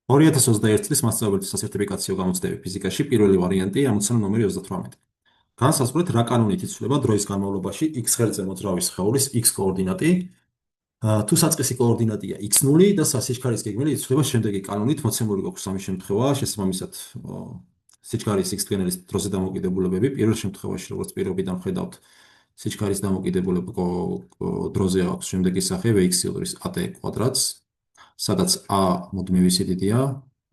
2021 წლის მასწავლებელი სასერტიფიკაციო გამოცდები ფიზიკაში პირველი ვარიანტი ამოცანა ნომერი 38. განსაზღვრეთ რა კანონით იცვლება დროის განმავლობაში x ღერძზე მოძრავი სხეულის x კოორდინატი, თუ საწყისი კოორდინატია x0 და სიჩქარის გეგმილი იცვლება შემდეგი კანონით, მოცემული გვაქვს სამი შემთხვევა, შესაბამისად სიჩქარის x დღენელის დროზე დამოკიდებულებები, პირველ შემთხვევაში როგორც პირობიდან ხედავთ, სიჩქარის დამოკიდებულება დროზე აქვს შემდეგი სახე vx at კვადრატს, სადაც a მუდმივი სიდიდეა,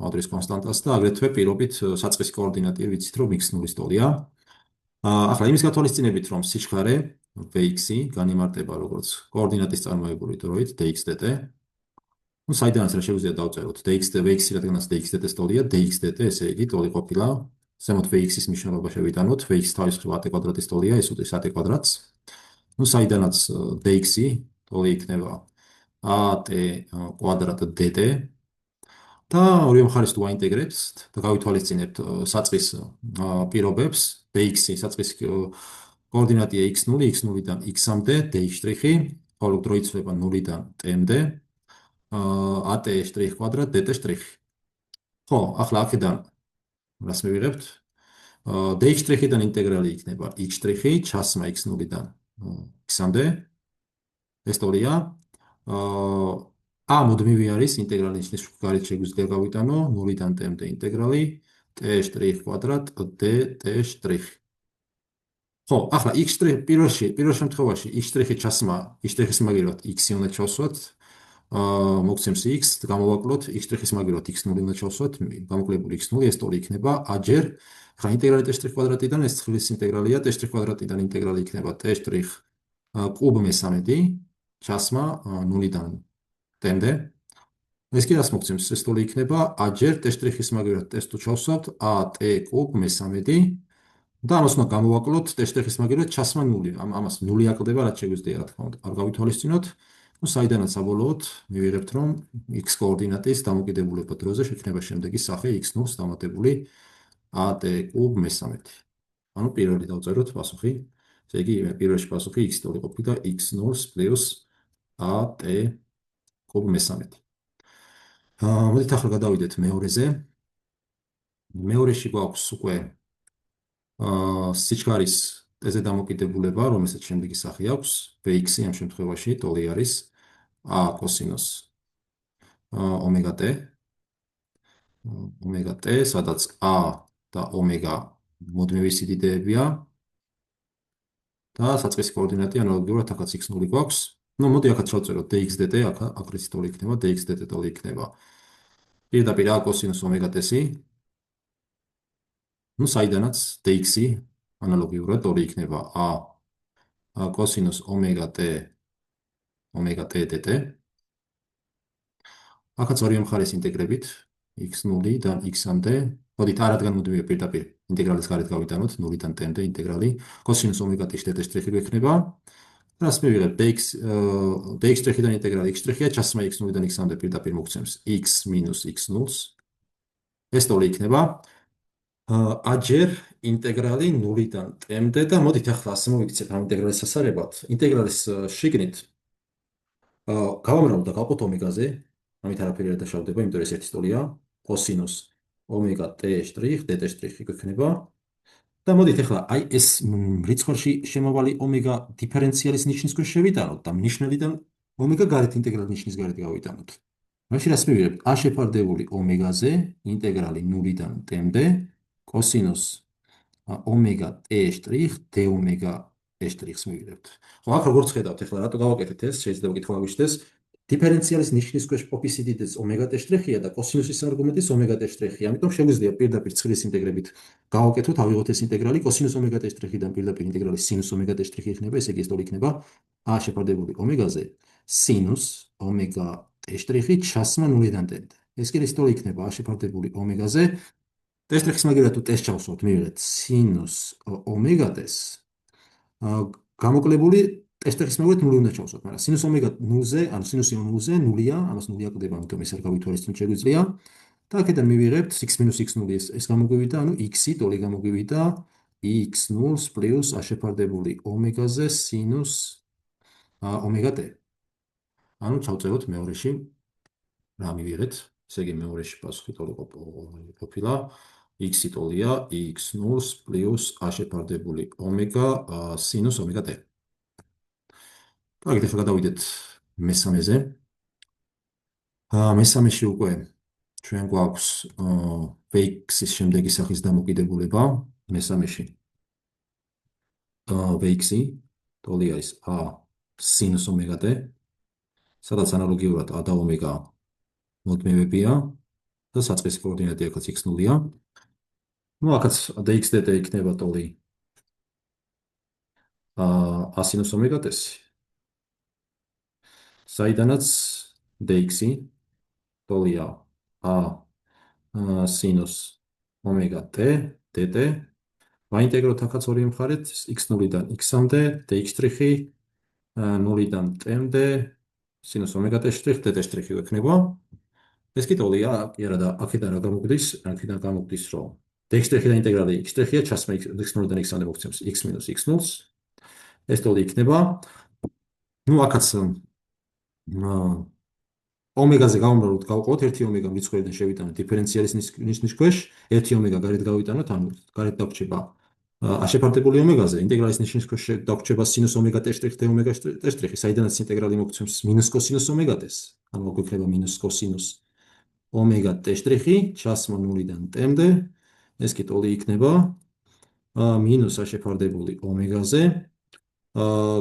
ოდრის კონსტანტას და აგრეთვე პირობით საწყისი კოორდინატი ვიცით რომ x0-ის ტოლია. ახლა იმის გათვალისწინებით რომ სიჩქარე vx-ი განიმარტება როგორც კოორდინატის წარმოებული დროით dx dt. ну საიდანაც რა შეგვიძლია დავწეროთ dx dt vx-ი რადგანაც dx dt-ს ტოლია dx dt, ესე იგი ტოლი ყოფილა ზემოთ vx-ის მნიშვნელობა შევიტანოთ, vx თავის მხრივ at კვადრატის ტოლია, ეს უდრის at კვადრატს. ну საიდანაც dx-ი ტოლი იქნება at კვადრატ dt და ორივე მხარეს თუ აინტეგრებთ და გავითვალისწინებთ საწყის პირობებს, dx-ი საწყის კოორდინატია x0, x0-დან x-მდე, d', ხოლო დრო იცვლება 0-დან t-მდე, at' კვადრატ dt'. ხო, ახლა აქედან რას მივიღებთ? d'-დან ინტეგრალი იქნება x', ჩასმა x0-დან x-მდე, ეს ტოლია. a მუდმივი არის, ინტეგრალი ნიშნის გარეთ შეგვიძლია გავიტანო 0-დან t-მდე ინტეგრალი t' კვადრატ dt'. ხო, ახლა x' პირველ შემთხვევაში x' ჩასმა, x'-ის მაგივრად x-ი უნდა ჩავსვათ, მოგცემს x, გამოვაკლოთ x'-ის მაგივრად x0 უნდა ჩავსვათ, გამოკლებული x0, ეს ტოლი იქნება a-ჯერ, ახლა ინტეგრალი t' კვადრატიდან, ეს ცხრილის ინტეგრალია, t' კვადრატიდან ინტეგრალი იქნება t' კუბ მესამედი, ჩასმა 0-დან t-მდე. ეს კი რას მოგცემს? ეს ტოლი იქნება a-ჯერ t'-ის მაგივრად t-ს თუ ჩავსვათ, at კუბ მესამედი და ამას უნდა გამოვაკლოთ t'-ის მაგივრად ჩასმა 0. ამას 0 აკლდება, რაც შეგვიძლია, რა თქმა უნდა, არ გავითვალისწინოთ. ну საიდანაც საბოლოოდ მივიღებთ, რომ x კოორდინატის დამოკიდებულება დროზე შექმნება შემდეგი სახე x0-ს დამატებული at კუბ მესამედი. ანუ პირველი დავწეროთ პასუხი. ესე იგი, პირველში პასუხი x ტოლი ყოფილა x0-ს პლუს at კუბ მესამედი. მოდით ახლა გადავიდეთ მეორეზე. მეორეში გვაქვს უკვე სიჩქარის t-ზე დამოკიდებულება, რომელსაც შემდეგი სახე აქვს, vx-ი ამ შემთხვევაში ტოლი არის a კოსინუს ომეგა t, სადაც a და ომეგა მუდმივი სიდიდეებია და საწყისი კოორდინატი ანალოგიურად აქაც x0 გვაქვს. ну მოდი აქაც შევწეროთ dx dt, აქ რითი ტოლი იქნება, dx dt ტოლი იქნება პირდაპირ a კოსინუს ომეგა t-ი. ну საიდანაც dx-ი ანალოგიურად ტოლი იქნება a კოსინუს ომეგა t dt. აქაც ორივე მხარეს ინტეგრებით x0-დან x-მდე, მოდით არადგან მუდმივია პირდაპირ ინტეგრალის გარეთ გავიტანოთ 0-დან t-მდე ინტეგრალი კოსინუს ომეგა t dt' გვექნება. რას მივიღებთ? dx'-დან ინტეგრალი x'-ია, ჩასმა x0-დან x-მდე პირდაპირ მოგცემს x მინუს x0-ს. ეს ტოლი იქნება a-ჯერ ინტეგრალი 0-დან t-მდე და მოდით ახლა ასე მოვიქცეთ ამ ინტეგრალის სასარებად. ინტეგრალის შიგნით გავამრავლოთ და გავყოთ ომეგაზე, ამით არაფერი არ დაშავდება, იმიტომ რომ ეს ერთი ტოლია, კოსინუს ომეგა t' dt' გვექნება. და მოდით ახლა აი ეს რიცხვში შემავალი ომეგა დიფერენციალის ნიშნის ქვეშ შევიტანოთ და მნიშვნელიდან ომეგა გარეთ ინტეგრალი ნიშნის გარეთ გავიტანოთ. მაშინ რას მივიღებთ? a შეფარდებული ომეგაზე ინტეგრალი 0-დან t-მდე კოსინუს ომეგა t' d ომეგა t'-ს მივიღებთ. ხო, აქ როგორც ხედავთ, ახლა რატო გავაკეთეთ ეს? შეიძლება კითხვა გაგვიჩნდეს. დიფერენციალის ნიშნის ქვეშ ყოფი სიდიდეს ომეგა t'-ია და კოსინუსის არგუმენტის ომეგა t'-ია. ამიტომ შეგვიძლია პირდაპირ ცხრილის ინტეგრებით გავაკეთოთ, ავიღოთ ეს ინტეგრალი კოსინუს ომეგა t'-დან პირდაპირ ინტეგრალი სინუს ომეგა t' იქნება, ესე იგი ეს ტოლი იქნება a შეფარდებული ომეგაზე სინუს ომეგა t' ჩასმა 0-დან t-მდე. ეს კი ის ტოლი იქნება a შეფარდებული ომეგაზე t'-ის მაგივრად თუ t-ს ჩავსვათ, მივიღეთ სინუს ომეგა t-ს გამოკლებული t'-ის მაგივრად 0 უნდა ჩავსვათ, მაგრამ სინუს ომეგა 0-ზე, ანუ სინუსი 0-ზე 0-ია, ამას 0 აკლდება, ამიტომ ეს არ გავითვალისწინოთ შეგვიძლია. და აქედან მივიღებთ x მინუს x0 ეს გამოგვივიდა, ანუ x-ი ტოლი გამოგვივიდა x0-ს პლუს a შეფარდებული ომეგაზე სინუს ომეგა t. ანუ ჩავწეროთ მეორეში რა მივიღეთ? ესე იგი მეორეში პასუხი ტოლი ყოფილა x-ი ტოლია x0 პლუს a შეფარდებული ომეგა სინუს ომეგა t. კარგი, ახლა გადავიდეთ მესამეზე. მესამეში უკვე ჩვენ გვაქვს vx-ის შემდეგი სახის დამოკიდებულება. მესამეში vx-ი ტოლი არის a სინუს ომეგა t, სადაც ანალოგიურად a და ომეგა მოდმევებია და საწყისი კოორდინატი აქაც x0-ია. ну, აქაც dx dt იქნება ტოლი a სინუს ომეგა t-ს, საიდანაც dx-ი ტოლია a სინუს ომეგა t dt. ვაინტეგროთ აქაც ორივე მხარეთ x0-დან x-მდე dx', 0-დან t-მდე სინუს ომეგა t' dt' გვექნება. ეს კი ტოლია, კი არა და აქედან რა გამოგვდის? აქედან გამოგვდის, რომ dx' და ინტეგრალი x'-ია, ჩასმა x0-დან x-მდე მოგცემს x minus x0-ს. ეს ტოლი იქნება. ну, აქაც ომეგაზე გავუმრავლოთ, გავყოთ 1 ომეგა მრიცხვიდან შევიტანოთ დიფერენციალის ნიშნის ქვეშ, 1 ომეგა გარეთ გავიტანოთ, ანუ გარეთ დაგვრჩება a შეფარდებული ომეგაზე, ინტეგრალის ნიშნის ქვეშ დაგვრჩება სინუს ომეგა t' d ომეგა t', საიდანაც ინტეგრალი მოგცემს მინუს კოსინუს ომეგა t-ს, ანუ მოგვიქნება მინუს კოსინუს ომეგა t', ჩასმა 0-დან t-მდე, ეს კი ტოლი იქნება მინუს a შეფარდებული ომეგაზე,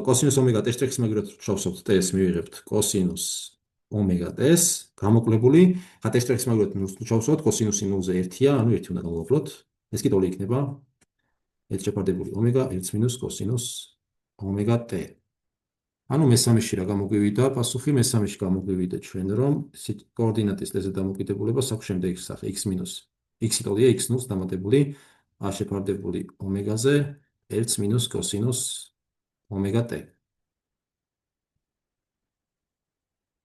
კოსინუს ომეგა t'-ს მაგერად შევსავთ t-ს, მივიღებთ კოსინუს ომეგა t-ს, გამოკლებული, ხა t'-ს მაგერად შევსავთ, კოსინუსი 0-ზე 1-ია, ანუ 1 უნდა გამოვაკლოთ, ეს კი ტოლი იქნება ეს შეფარდებული ომეგა 1 minus კოსინუს ომეგა t. ანუ მესამეში რა გამოგვივიდა პასუხი? მესამეში გამოგვივიდა ჩვენ, რომ კოორდინატის t-ზე დამოკიდებულება აქვს შემდეგი სახე x minus x-ი ტოლია x0-ს დამატებული a შეფარდებული ომეგაზე 1 minus კოსინუს ომეგა t.